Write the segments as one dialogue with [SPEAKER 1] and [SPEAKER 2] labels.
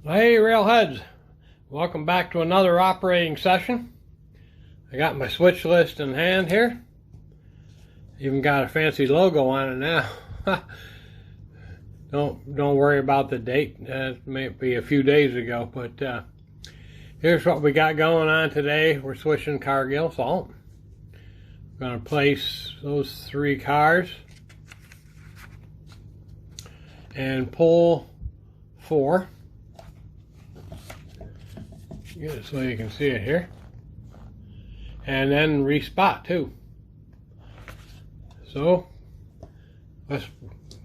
[SPEAKER 1] Hey Railheads, welcome back to another operating session. I got my switch list in hand here. Even got a fancy logo on it now. Don't worry about the date. It may be a few days ago, but here's what we got going on today. We're switching Cargill salt. We're going to place those 3 cars and pull 4. Get it so you can see it here, and then respot too. So let's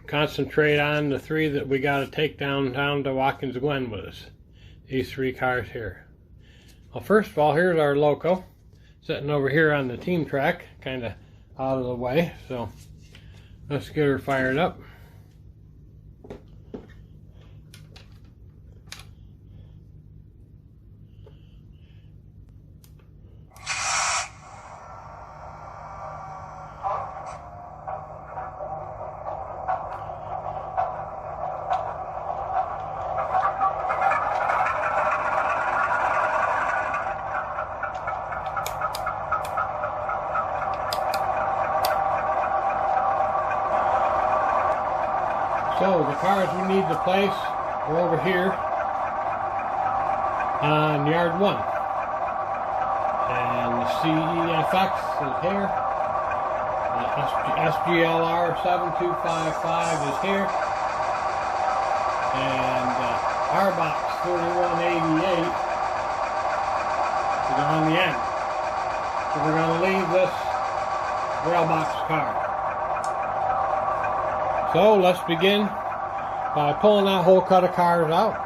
[SPEAKER 1] concentrate on the 3 that we got to take down to Watkins, Glen with us. These 3 cars here. Well, first of all, here's our loco sitting over here on the team track, kind of out of the way. So let's get her fired up. So the cars we need to place are over here on yard 1. And the CEFX is here. The SGLR 7255 is here. And RBox 3188 is on the end. So we're going to leave this railbox car. So let's begin by pulling that whole cut of cars out.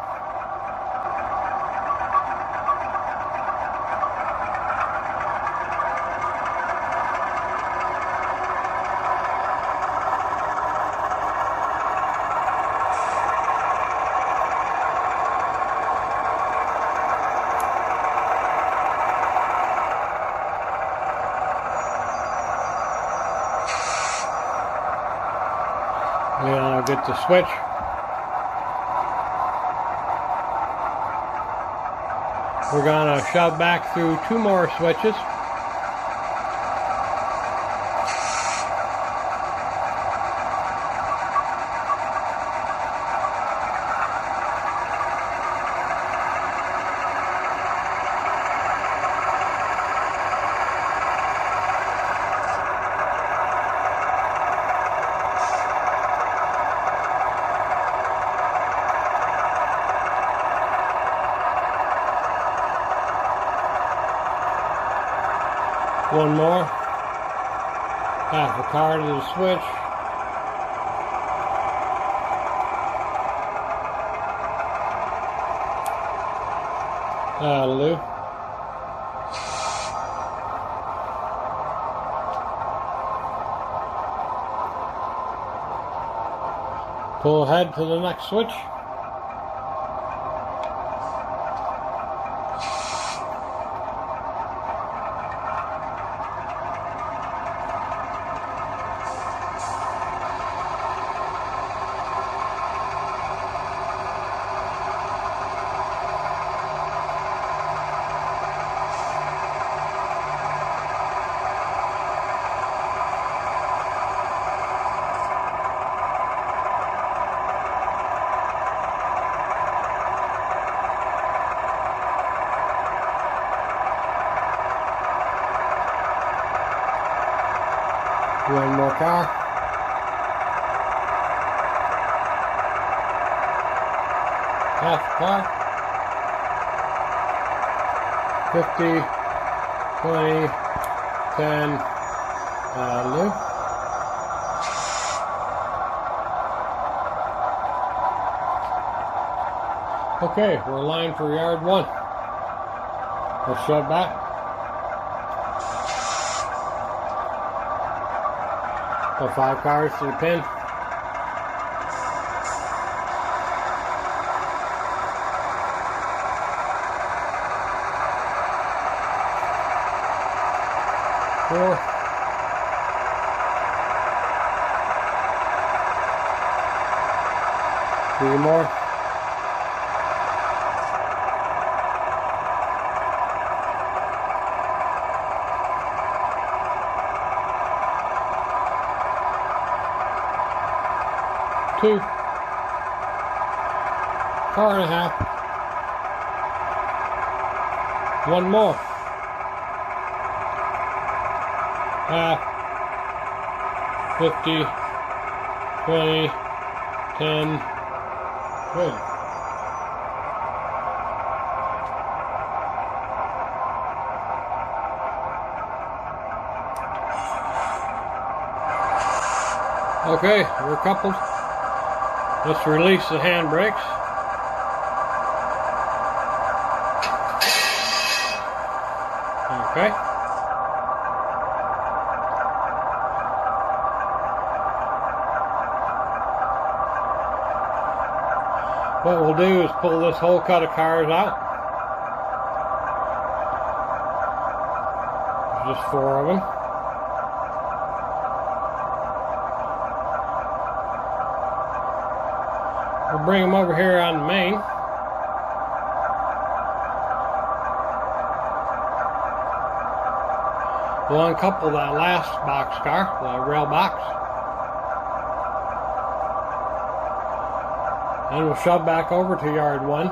[SPEAKER 1] Then I'll get the switch. We're going to shove back through 2 more switches. One more. Half the car to the switch. That'll do. Pull ahead to the next switch. One more car. Half the car. 50, 20, 10, loop. Okay, we're aligned for yard 1. Let's shove back. Put 5 cars to the pin. Four. 3 more. 2. Car and a half. One more. Half. 50. 20. 10. Good. Okay, we're coupled. Let's release the handbrakes. Okay. What we'll do is pull this whole cut of cars out. There's just 4 of them. We'll bring them over here on the main. We'll uncouple that last boxcar, the rail box. And we'll shove back over to yard 1.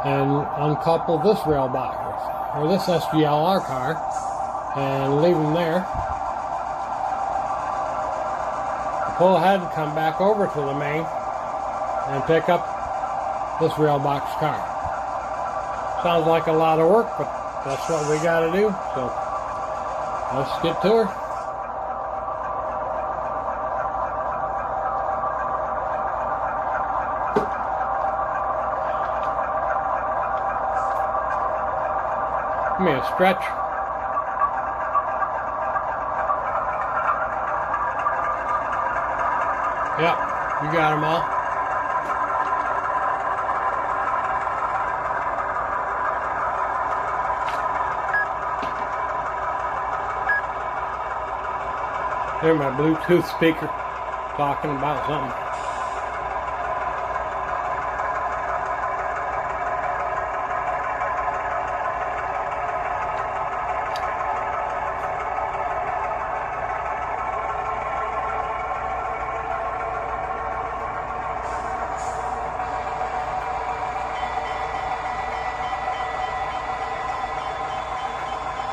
[SPEAKER 1] And uncouple this rail box, or this SGLR car, and leave them there. Pull ahead and come back over to the main and pick up this rail box car. Sounds like a lot of work, but that's what we got to do. So let's get to her. Give me a stretch. Yep, you got them all. There's my Bluetooth speaker talking about something.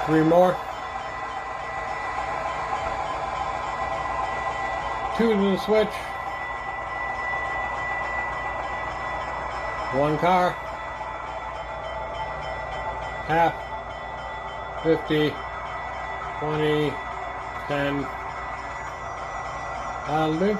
[SPEAKER 1] Three more. 2 to the switch. 1 car. Half. 50. 20. 10. That'll do.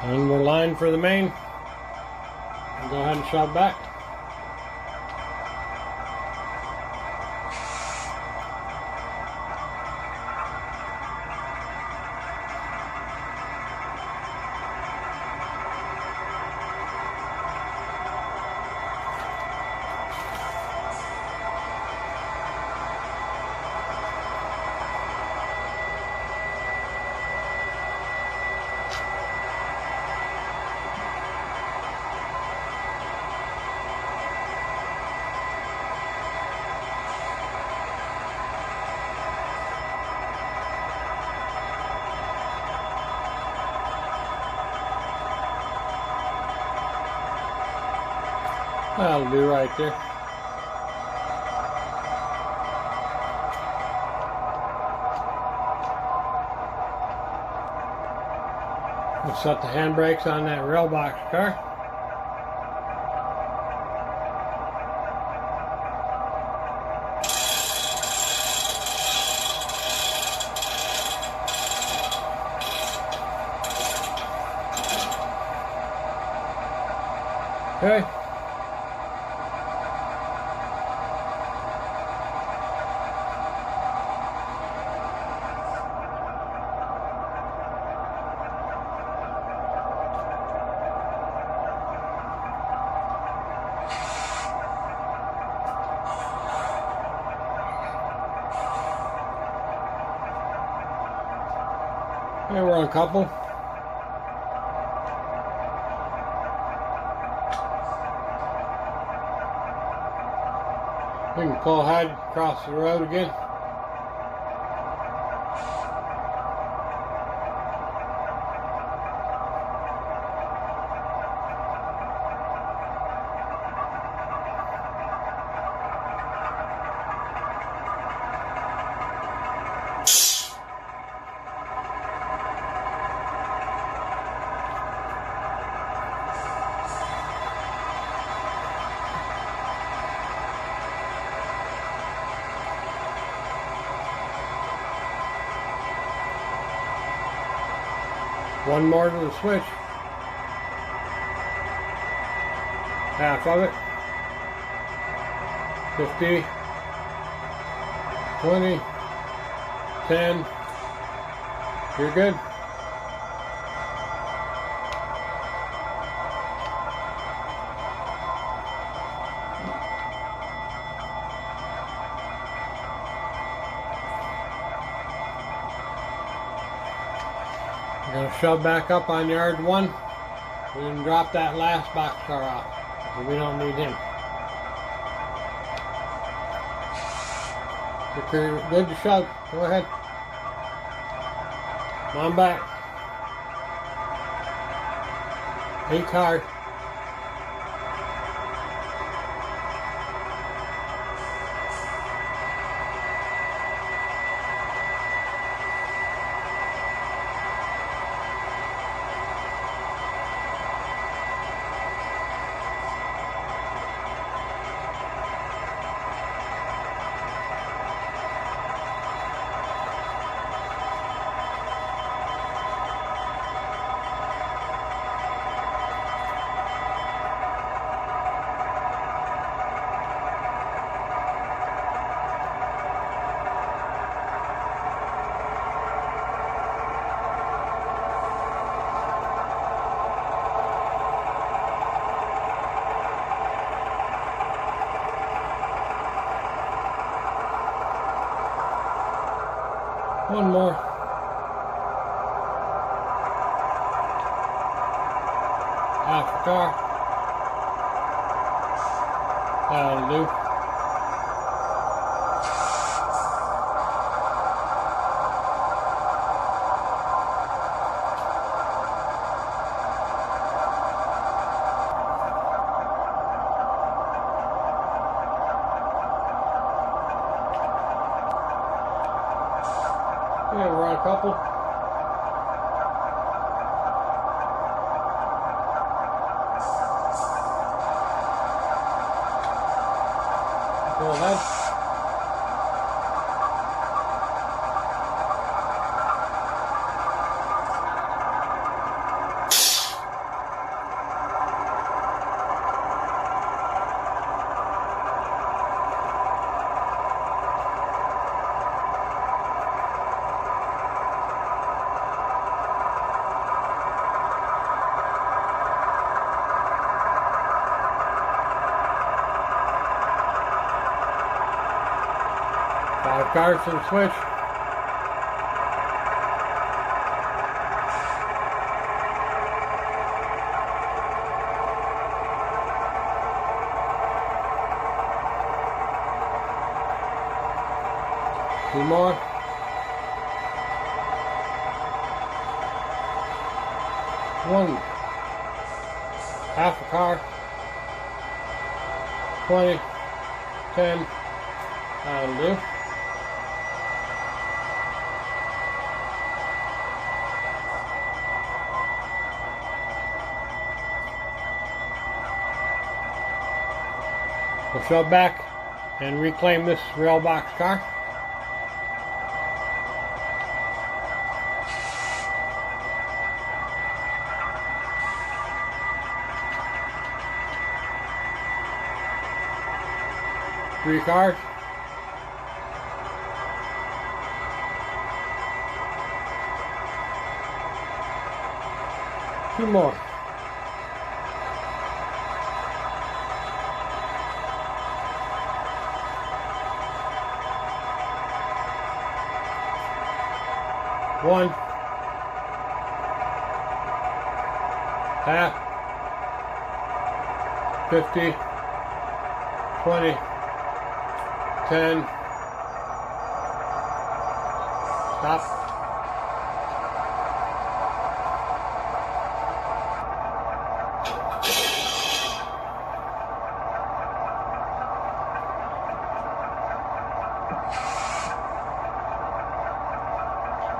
[SPEAKER 1] And we're lined for the main. And go ahead and shove back. That'll do right there. We'll set the handbrakes on that rail box car. Okay. There we're on couple. We can pull ahead across the road again. One more to the switch. Half of it. 50, 20, 10. You're good. We're going to shove back up on yard 1. We're going to drop that last boxcar off, because we don't need him. If you're good to shove, go ahead. Come on back. 8 cars. One more. Half a car. That'll do. Yeah, we're on a couple. Go ahead. Five cars to the switch. Two more. One. Half a car. 20. 10. That'll do. We'll shove back and reclaim this rail box car. Three cars. Two more. One. Half. 50. 20. 10. Stop.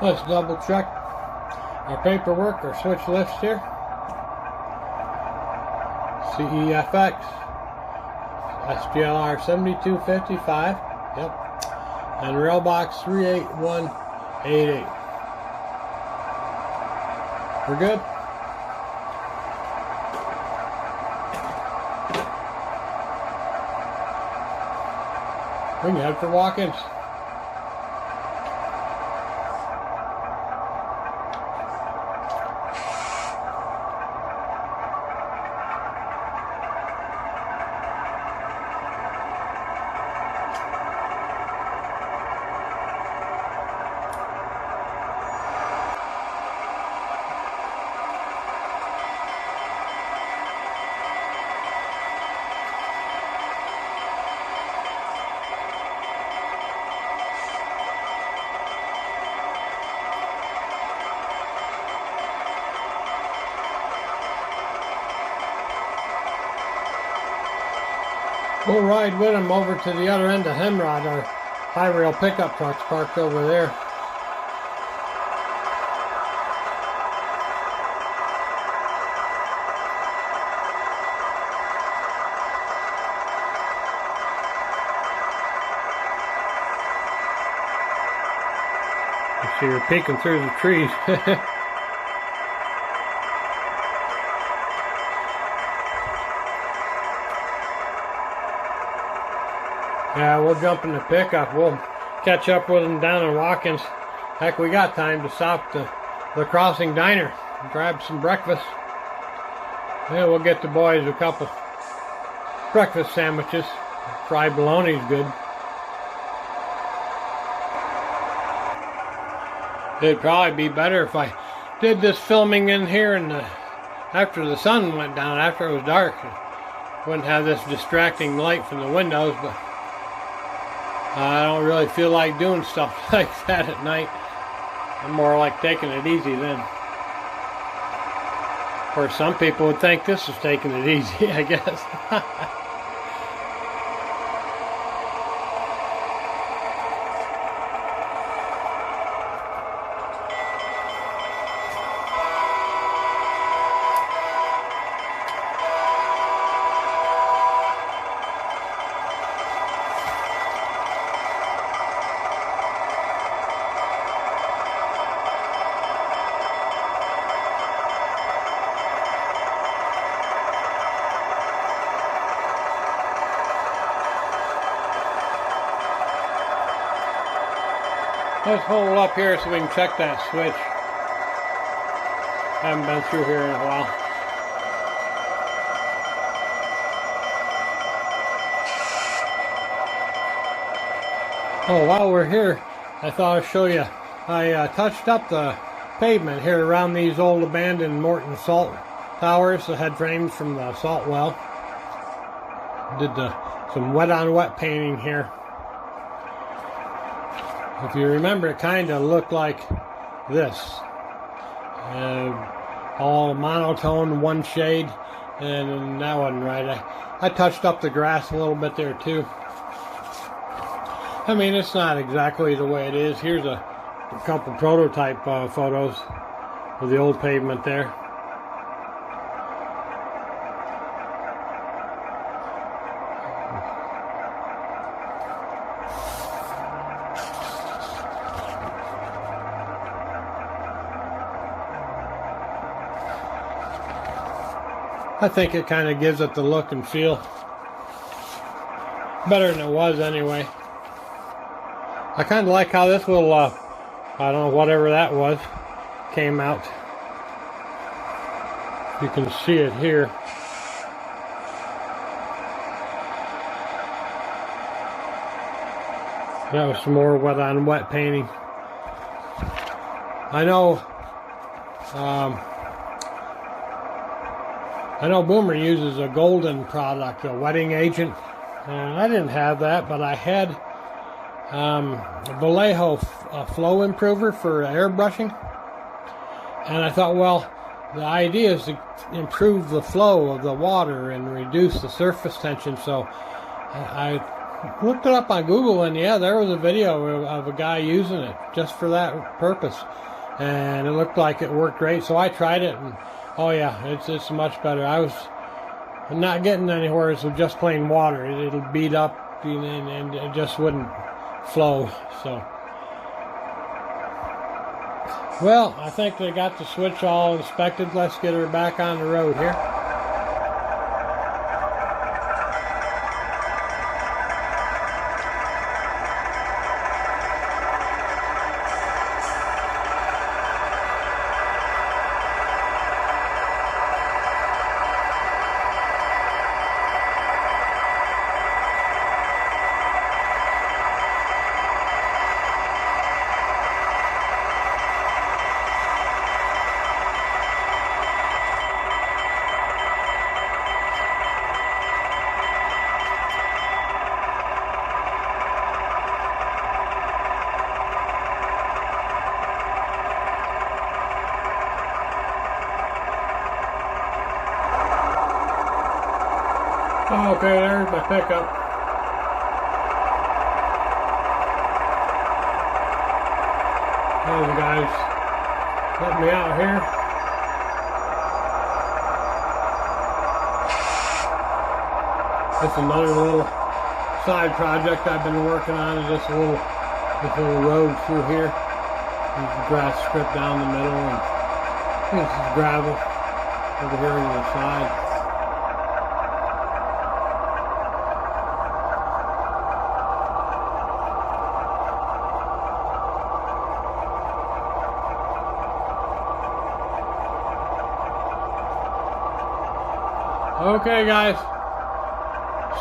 [SPEAKER 1] Let's double check our paperwork, our switch list here. CEFX, SGLR 7255, yep, and rail box 38188. We're good. We can head for Watkins. We'll ride with him over to the other end of Hemrod. Our high rail pickup truck's parked over there. You see her peeking through the trees. Yeah, we'll jump in the pickup. We'll catch up with them down in Watkins. Heck, we got time to stop the Crossing Diner and grab some breakfast. Yeah, we'll get the boys a couple breakfast sandwiches. Fried bologna's good. It'd probably be better if I did this filming in here and after the sun went down, after it was dark. Wouldn't have this distracting light from the windows, but I don't really feel like doing stuff like that at night. I'm more like taking it easy then. Of course, some people would think this is taking it easy, I guess. Let's hold up here so we can check that switch. Haven't been through here in a while. Oh, while we're here, I thought I'd show you. I touched up the pavement here around these old abandoned Morton salt towers, the head frames from the salt well. Did some wet-on-wet painting here. If you remember, it kind of looked like this. All monotone, one shade, and that wasn't right. I touched up the grass a little bit there too. I mean, it's not exactly the way it is. Here's a couple prototype photos of the old pavement there. I think it kind of gives it the look and feel. Better than it was anyway. I kind of like how this little, I don't know, whatever that was, came out. You can see it here. That was some more wet-on-wet painting. I know Boomer uses a golden product, a wetting agent. I didn't have that, but I had Vallejo flow improver for airbrushing. And I thought, well, the idea is to improve the flow of the water and reduce the surface tension. So I looked it up on Google, and yeah, there was a video of a guy using it just for that purpose. And it looked like it worked great. So I tried it, and oh yeah, it's much better. I was not getting anywhere with just plain water. It'll beat up and it just wouldn't flow. So, well, I think they got the switch all inspected. Let's get her back on the road here. Okay, there's my pickup. Those guys let me out here. It's another little side project I've been working on. Is this little road through here. There's grass strip down the middle, and this is gravel over here on the side. Okay, guys.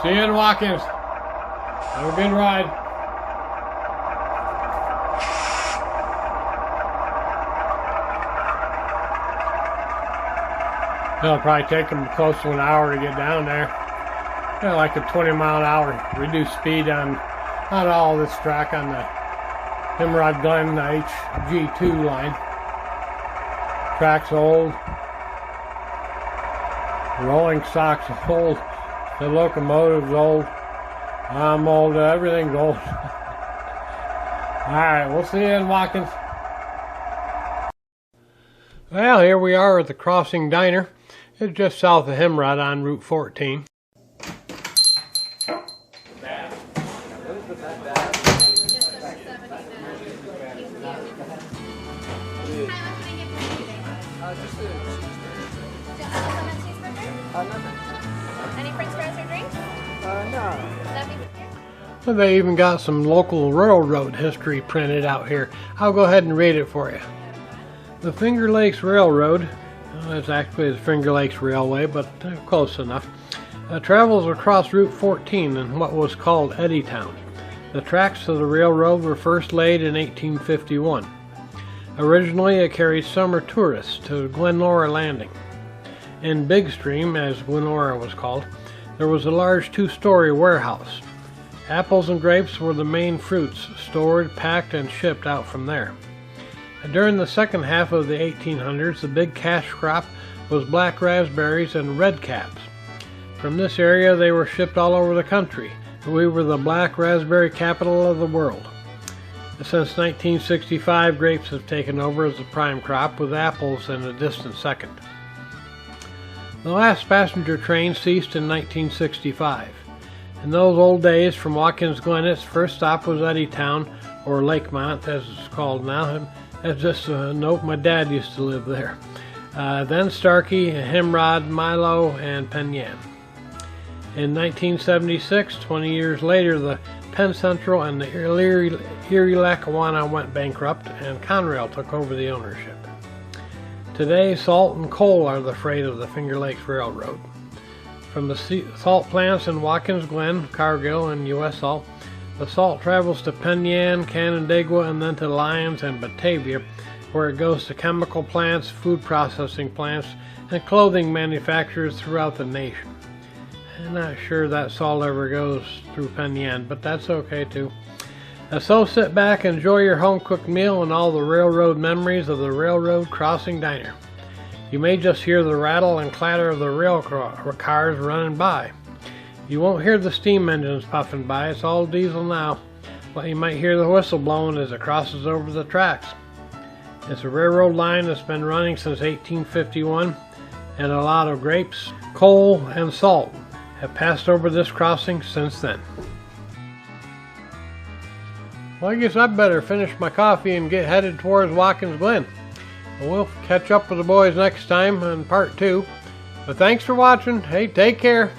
[SPEAKER 1] See you in Watkins. Have a good ride. It'll probably take them close to an hour to get down there. Yeah, like a 20-mile-an-hour reduced speed on all this track on the Glen HG2 line. Track's old. Rolling stock's old. The locomotive's old. I'm old. Everything's old. Alright, we'll see you in Watkins. Well, here we are at the Crossing Diner. It's just south of Himrod on Route 14.
[SPEAKER 2] Any french fries or drinks?
[SPEAKER 1] No. They even got some local railroad history printed out here. I'll go ahead and read it for you. The Finger Lakes Railroad, it's actually the Finger Lakes Railway, but close enough, travels across Route 14 in what was called Eddytown. The tracks of the railroad were first laid in 1851. Originally, it carried summer tourists to Glen Landing. In Big Stream, as Glenora was called, there was a large two-story warehouse. Apples and grapes were the main fruits, stored, packed, and shipped out from there. During the second half of the 1800s, the big cash crop was black raspberries and red caps. From this area, they were shipped all over the country. We were the black raspberry capital of the world. Since 1965, grapes have taken over as the prime crop, with apples in a distant second. The last passenger train ceased in 1965. In those old days, from Watkins Glen, its first stop was Eddytown, or Lakemont, as it's called now. That's just a note, my dad used to live there. Then Starkey, Himrod, Milo, and Penn Yan. In 1976, 20 years later, the Penn Central and the Erie Lackawanna went bankrupt, and Conrail took over the ownership. Today, salt and coal are the freight of the Finger Lakes Railroad. From the salt plants in Watkins Glen, Cargill, and U.S. Salt, the salt travels to Penn Yan, Canandaigua, and then to Lyons and Batavia, where it goes to chemical plants, food processing plants, and clothing manufacturers throughout the nation. I'm not sure that salt ever goes through Penn Yan, but that's okay too. And so sit back and enjoy your home-cooked meal and all the railroad memories of the railroad crossing diner. You may just hear the rattle and clatter of the rail cars running by. You won't hear the steam engines puffing by, it's all diesel now, but you might hear the whistle blowing as it crosses over the tracks. It's a railroad line that's been running since 1851, and a lot of grapes, coal, and salt have passed over this crossing since then. Well, I guess I better finish my coffee and get headed towards Watkins Glen. We'll catch up with the boys next time on part 2. But thanks for watching. Hey, take care.